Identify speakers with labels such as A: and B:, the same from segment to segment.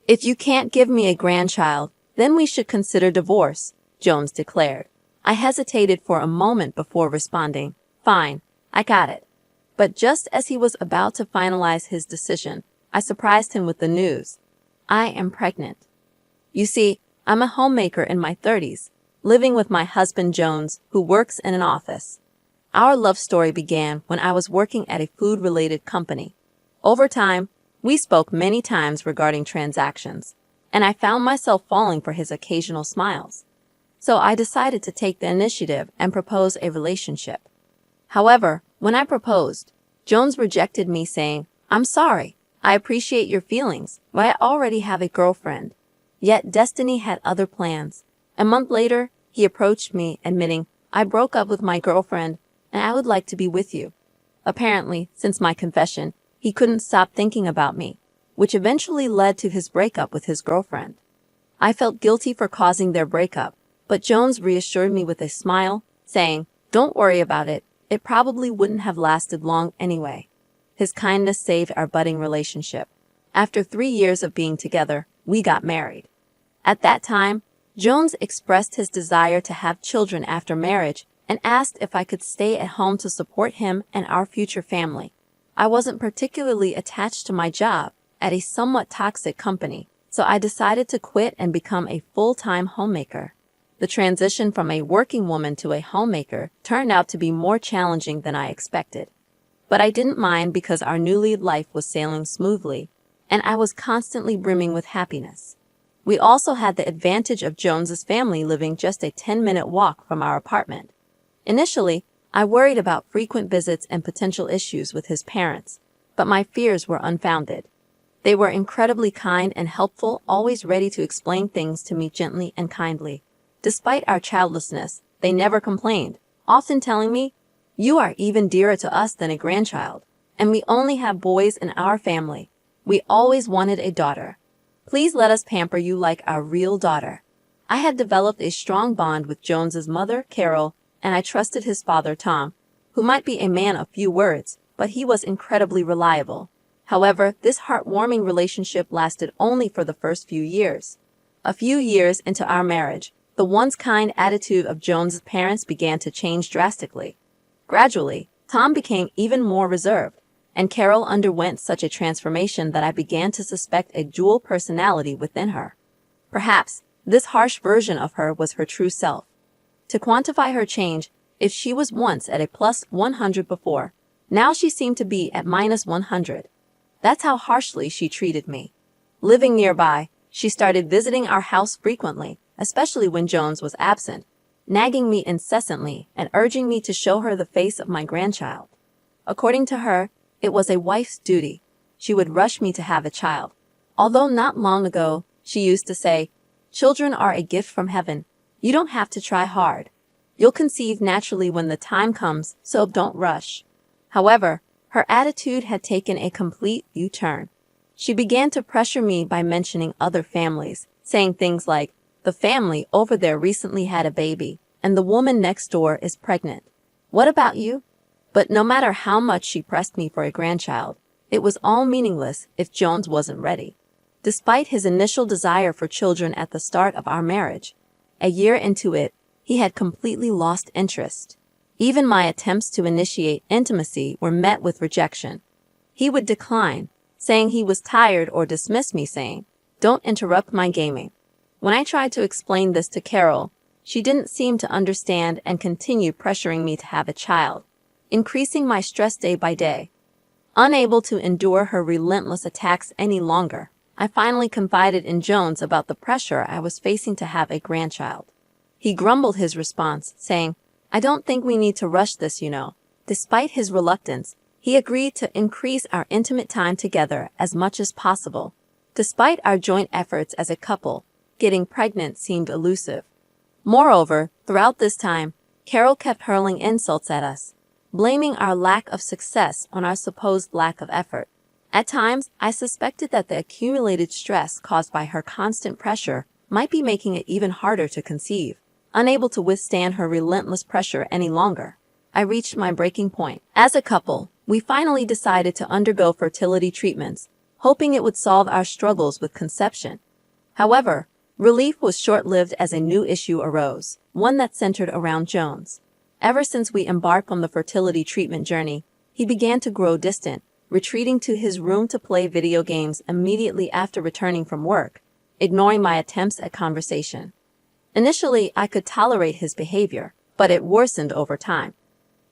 A: "If you can't give me a grandchild, then we should consider divorce," Jones declared. I hesitated for a moment before responding, "Fine, I got it." But just as he was about to finalize his decision, I surprised him with the news. I am pregnant. You see, I'm a homemaker in my 30s, living with my husband Jones, who works in an office. Our love story began when I was working at a food-related company. Over time, we spoke many times regarding transactions, and I found myself falling for his occasional smiles. So I decided to take the initiative and propose a relationship. However, when I proposed, Jones rejected me saying, "I'm sorry, I appreciate your feelings, but I already have a girlfriend." Yet destiny had other plans. A month later, he approached me, admitting, "I broke up with my girlfriend, and I would like to be with you." Apparently, since my confession, he couldn't stop thinking about me, which eventually led to his breakup with his girlfriend. I felt guilty for causing their breakup, but Jones reassured me with a smile, saying, "Don't worry about it. It probably wouldn't have lasted long anyway." His kindness saved our budding relationship. After 3 years of being together, we got married. At that time, Jones expressed his desire to have children after marriage and asked if I could stay at home to support him and our future family. I wasn't particularly attached to my job at a somewhat toxic company, so I decided to quit and become a full-time homemaker. The transition from a working woman to a homemaker turned out to be more challenging than I expected. But I didn't mind because our newly life was sailing smoothly, and I was constantly brimming with happiness. We also had the advantage of Jones's family living just a 10-minute walk from our apartment. Initially, I worried about frequent visits and potential issues with his parents, but my fears were unfounded. They were incredibly kind and helpful, always ready to explain things to me gently and kindly. Despite our childlessness, they never complained, often telling me, "You are even dearer to us than a grandchild, and we only have boys in our family. We always wanted a daughter. Please let us pamper you like our real daughter." I had developed a strong bond with Jones's mother, Carol, and I trusted his father, Tom, who might be a man of few words, but he was incredibly reliable. However, this heartwarming relationship lasted only for the first few years. A few years into our marriage, the once kind attitude of Jones's parents began to change drastically. Gradually, Tom became even more reserved, and Carol underwent such a transformation that I began to suspect a dual personality within her. Perhaps this harsh version of her was her true self. To quantify her change, if she was once at a plus 100 before, now she seemed to be at minus 100. That's how harshly she treated me. Living nearby, she started visiting our house frequently, especially when Jones was absent, nagging me incessantly and urging me to show her the face of my grandchild. According to her, it was a wife's duty. She would rush me to have a child. Although not long ago, she used to say, "Children are a gift from heaven. You don't have to try hard. You'll conceive naturally when the time comes, so don't rush." However, her attitude had taken a complete U-turn. She began to pressure me by mentioning other families, saying things like, "The family over there recently had a baby, and the woman next door is pregnant. What about you?" But no matter how much she pressed me for a grandchild, it was all meaningless if Jones wasn't ready. Despite his initial desire for children at the start of our marriage, a year into it, he had completely lost interest. Even my attempts to initiate intimacy were met with rejection. He would decline, saying he was tired, or dismiss me saying, "Don't interrupt my gaming." When I tried to explain this to Carol, she didn't seem to understand and continued pressuring me to have a child, increasing my stress day by day. Unable to endure her relentless attacks any longer, I finally confided in Jones about the pressure I was facing to have a grandchild. He grumbled his response, saying, "I don't think we need to rush this, you know." Despite his reluctance, he agreed to increase our intimate time together as much as possible. Despite our joint efforts as a couple, getting pregnant seemed elusive. Moreover, throughout this time, Carol kept hurling insults at us, blaming our lack of success on our supposed lack of effort. At times, I suspected that the accumulated stress caused by her constant pressure might be making it even harder to conceive. Unable to withstand her relentless pressure any longer, I reached my breaking point. As a couple, we finally decided to undergo fertility treatments, hoping it would solve our struggles with conception. However, relief was short-lived as a new issue arose, one that centered around Jones. Ever since we embarked on the fertility treatment journey, he began to grow distant, retreating to his room to play video games immediately after returning from work, ignoring my attempts at conversation. Initially, I could tolerate his behavior, but it worsened over time.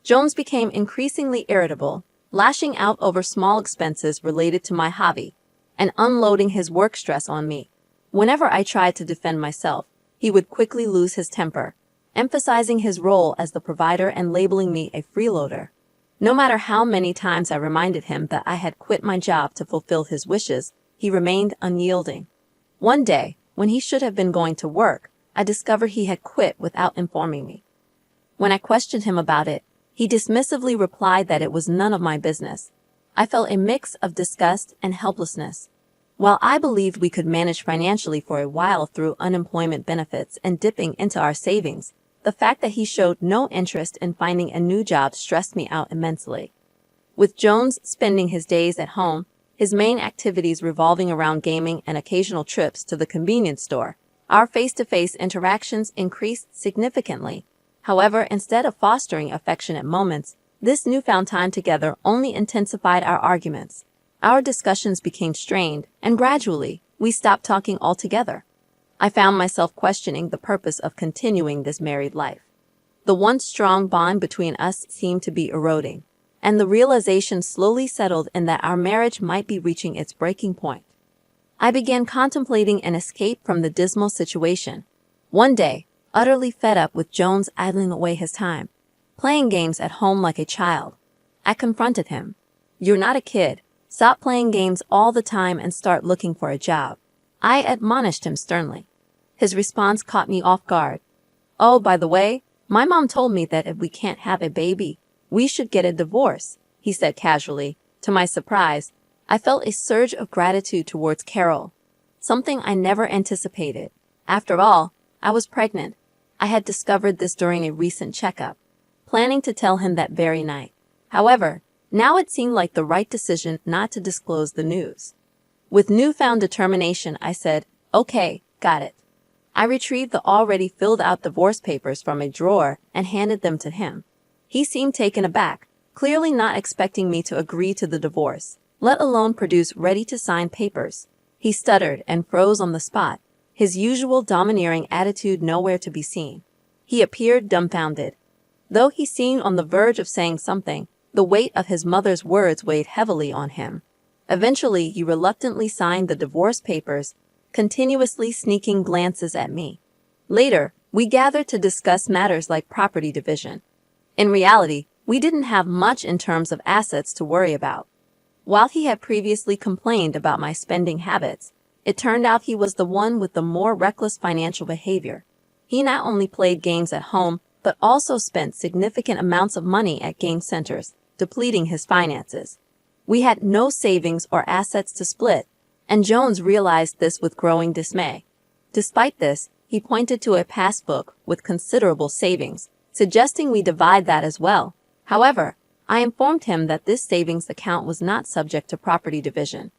A: Jones became increasingly irritable, lashing out over small expenses related to my hobby, and unloading his work stress on me. Whenever I tried to defend myself, he would quickly lose his temper, emphasizing his role as the provider and labeling me a freeloader. No matter how many times I reminded him that I had quit my job to fulfill his wishes, he remained unyielding. One day, when he should have been going to work, I discovered he had quit without informing me. When I questioned him about it, he dismissively replied that it was none of my business. I felt a mix of disgust and helplessness. While I believed we could manage financially for a while through unemployment benefits and dipping into our savings, the fact that he showed no interest in finding a new job stressed me out immensely. With Jones spending his days at home, his main activities revolving around gaming and occasional trips to the convenience store, our face-to-face interactions increased significantly. However, instead of fostering affectionate moments, this newfound time together only intensified our arguments. Our discussions became strained, and gradually, we stopped talking altogether. I found myself questioning the purpose of continuing this married life. The once strong bond between us seemed to be eroding, and the realization slowly settled in that our marriage might be reaching its breaking point. I began contemplating an escape from the dismal situation. One day, utterly fed up with Jones idling away his time, playing games at home like a child, I confronted him. "You're not a kid. Stop playing games all the time and start looking for a job," I admonished him sternly. His response caught me off guard. "Oh, by the way, my mom told me that if we can't have a baby, we should get a divorce," he said casually. To my surprise, I felt a surge of gratitude towards Carol, something I never anticipated. After all, I was pregnant. I had discovered this during a recent checkup, planning to tell him that very night. However, now it seemed like the right decision not to disclose the news. With newfound determination, I said, "Okay, got it." I retrieved the already filled-out divorce papers from a drawer and handed them to him. He seemed taken aback, clearly not expecting me to agree to the divorce, let alone produce ready-to-sign papers. He stuttered and froze on the spot, his usual domineering attitude nowhere to be seen. He appeared dumbfounded. Though he seemed on the verge of saying something, the weight of his mother's words weighed heavily on him. Eventually, he reluctantly signed the divorce papers, continuously sneaking glances at me. Later, we gathered to discuss matters like property division. In reality, we didn't have much in terms of assets to worry about. While he had previously complained about my spending habits, it turned out he was the one with the more reckless financial behavior. He not only played games at home, but also spent significant amounts of money at game centers, depleting his finances. We had no savings or assets to split, and Jones realized this with growing dismay. Despite this, he pointed to a passbook with considerable savings, suggesting we divide that as well. However, I informed him that this savings account was not subject to property division.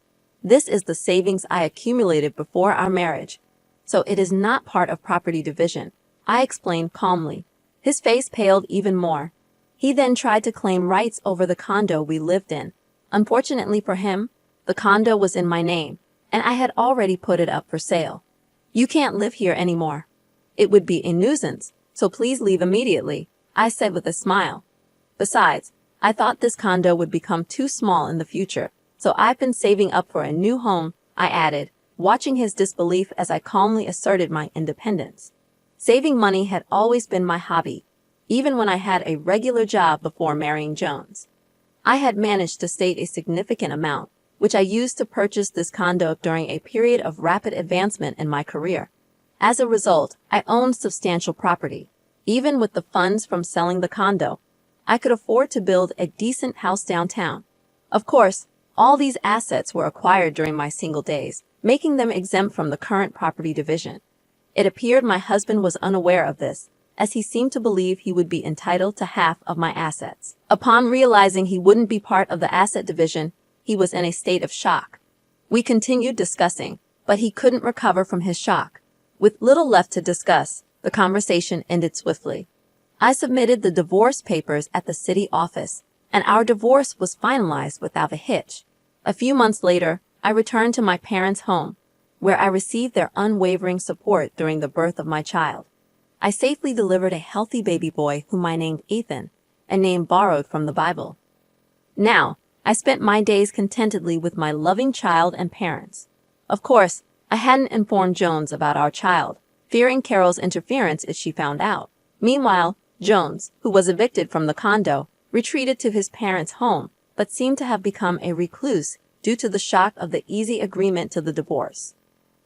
A: "This is the savings I accumulated before our marriage, so it is not part of property division," I explained calmly. His face paled even more. He then tried to claim rights over the condo we lived in. Unfortunately for him, the condo was in my name, and I had already put it up for sale. "You can't live here anymore. It would be a nuisance, so please leave immediately," I said with a smile. Besides, I thought this condo would become too small in the future, so I've been saving up for a new home, I added, watching his disbelief as I calmly asserted my independence. Saving money had always been my hobby, even when I had a regular job before marrying Jones. I had managed to save a significant amount, which I used to purchase this condo during a period of rapid advancement in my career. As a result, I owned substantial property. Even with the funds from selling the condo, I could afford to build a decent house downtown. Of course, all these assets were acquired during my single days, making them exempt from the current property division. It appeared my husband was unaware of this, as he seemed to believe he would be entitled to half of my assets. Upon realizing he wouldn't be part of the asset division, he was in a state of shock. We continued discussing, but he couldn't recover from his shock. With little left to discuss, the conversation ended swiftly. I submitted the divorce papers at the city office, and our divorce was finalized without a hitch. A few months later, I returned to my parents' home, where I received their unwavering support during the birth of my child. I safely delivered a healthy baby boy whom I named Ethan, a name borrowed from the Bible. Now, I spent my days contentedly with my loving child and parents. Of course, I hadn't informed Jones about our child, fearing Carol's interference if she found out. Meanwhile, Jones, who was evicted from the condo, retreated to his parents' home, but seemed to have become a recluse due to the shock of the easy agreement to the divorce.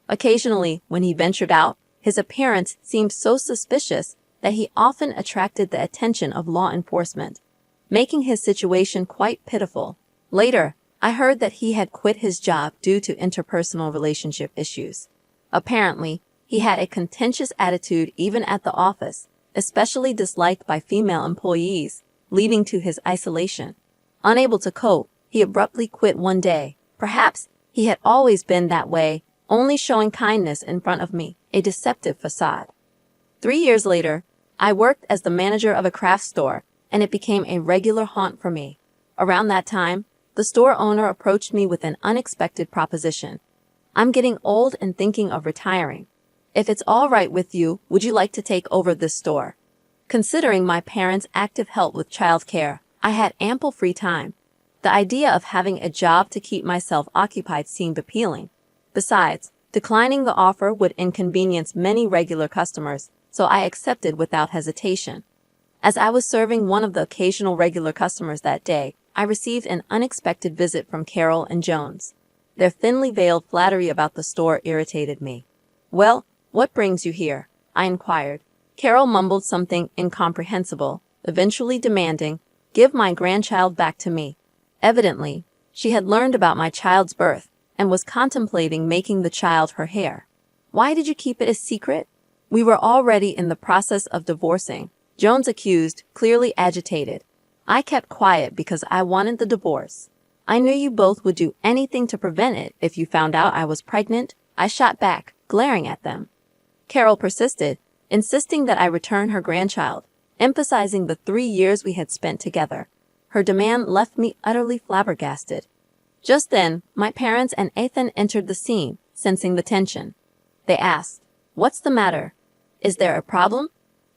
A: Occasionally, when he ventured out, his appearance seemed so suspicious that he often attracted the attention of law enforcement, making his situation quite pitiful. Later, I heard that he had quit his job due to interpersonal relationship issues. Apparently, he had a contentious attitude even at the office, especially disliked by female employees, leading to his isolation. Unable to cope, he abruptly quit one day. Perhaps he had always been that way, only showing kindness in front of me, a deceptive facade. 3 years later, I worked as the manager of a craft store, and it became a regular haunt for me. Around that time, the store owner approached me with an unexpected proposition. "I'm getting old and thinking of retiring. If it's all right with you, would you like to take over this store?" Considering my parents' active help with childcare, I had ample free time. The idea of having a job to keep myself occupied seemed appealing. Besides, declining the offer would inconvenience many regular customers, so I accepted without hesitation. As I was serving one of the occasional regular customers that day, I received an unexpected visit from Carol and Jones. Their thinly veiled flattery about the store irritated me. "Well, what brings you here?" I inquired. Carol mumbled something incomprehensible, eventually demanding, "Give my grandchild back to me." Evidently, she had learned about my child's birth and was contemplating making the child her heir. "Why did you keep it a secret?" "We were already in the process of divorcing," Jones accused, clearly agitated. "I kept quiet because I wanted the divorce. I knew you both would do anything to prevent it if you found out I was pregnant," I shot back, glaring at them. Carol persisted, insisting that I return her grandchild, emphasizing the 3 years we had spent together. Her demand left me utterly flabbergasted. Just then, my parents and Ethan entered the scene, sensing the tension. They asked, "What's the matter? Is there a problem?"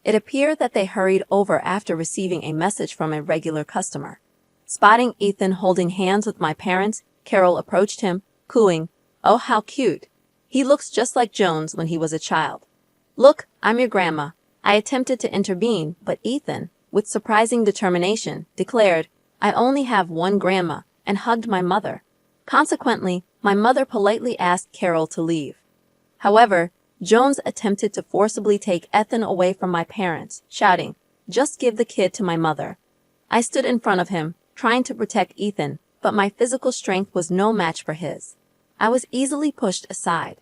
A: It appeared that they hurried over after receiving a message from a regular customer. Spotting Ethan holding hands with my parents, Carol approached him, cooing, "Oh, how cute. He looks just like Jones when he was a child." "Look, I'm your grandma." I attempted to intervene, but Ethan, with surprising determination, declared, "I only have one grandma," and hugged my mother. Consequently, my mother politely asked Carol to leave. However, Jones attempted to forcibly take Ethan away from my parents, shouting, "Just give the kid to my mother." I stood in front of him, trying to protect Ethan, but my physical strength was no match for his. I was easily pushed aside.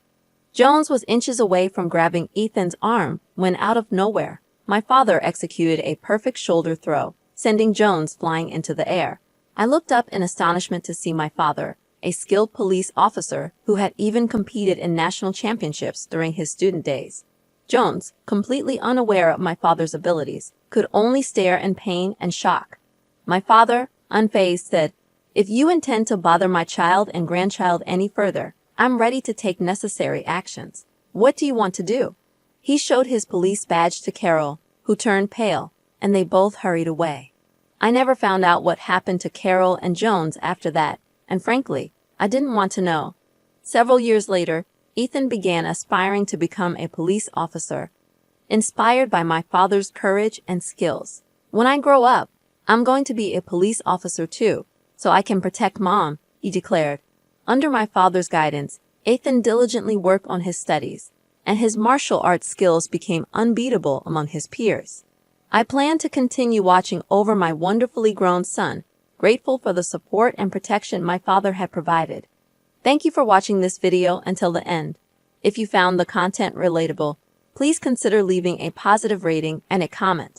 A: Jones was inches away from grabbing Ethan's arm when, out of nowhere, my father executed a perfect shoulder throw, sending Jones flying into the air. I looked up in astonishment to see my father, a skilled police officer who had even competed in national championships during his student days. Jones, completely unaware of my father's abilities, could only stare in pain and shock. My father, unfazed, said, "If you intend to bother my child and grandchild any further, I'm ready to take necessary actions. What do you want to do?" He showed his police badge to Carol, who turned pale, and they both hurried away. I never found out what happened to Carol and Jones after that, and frankly, I didn't want to know. Several years later, Ethan began aspiring to become a police officer, inspired by my father's courage and skills. "When I grow up, I'm going to be a police officer too, so I can protect Mom," he declared. Under my father's guidance, Ethan diligently worked on his studies, and his martial arts skills became unbeatable among his peers. I plan to continue watching over my wonderfully grown son, grateful for the support and protection my father had provided. Thank you for watching this video until the end. If you found the content relatable, please consider leaving a positive rating and a comment.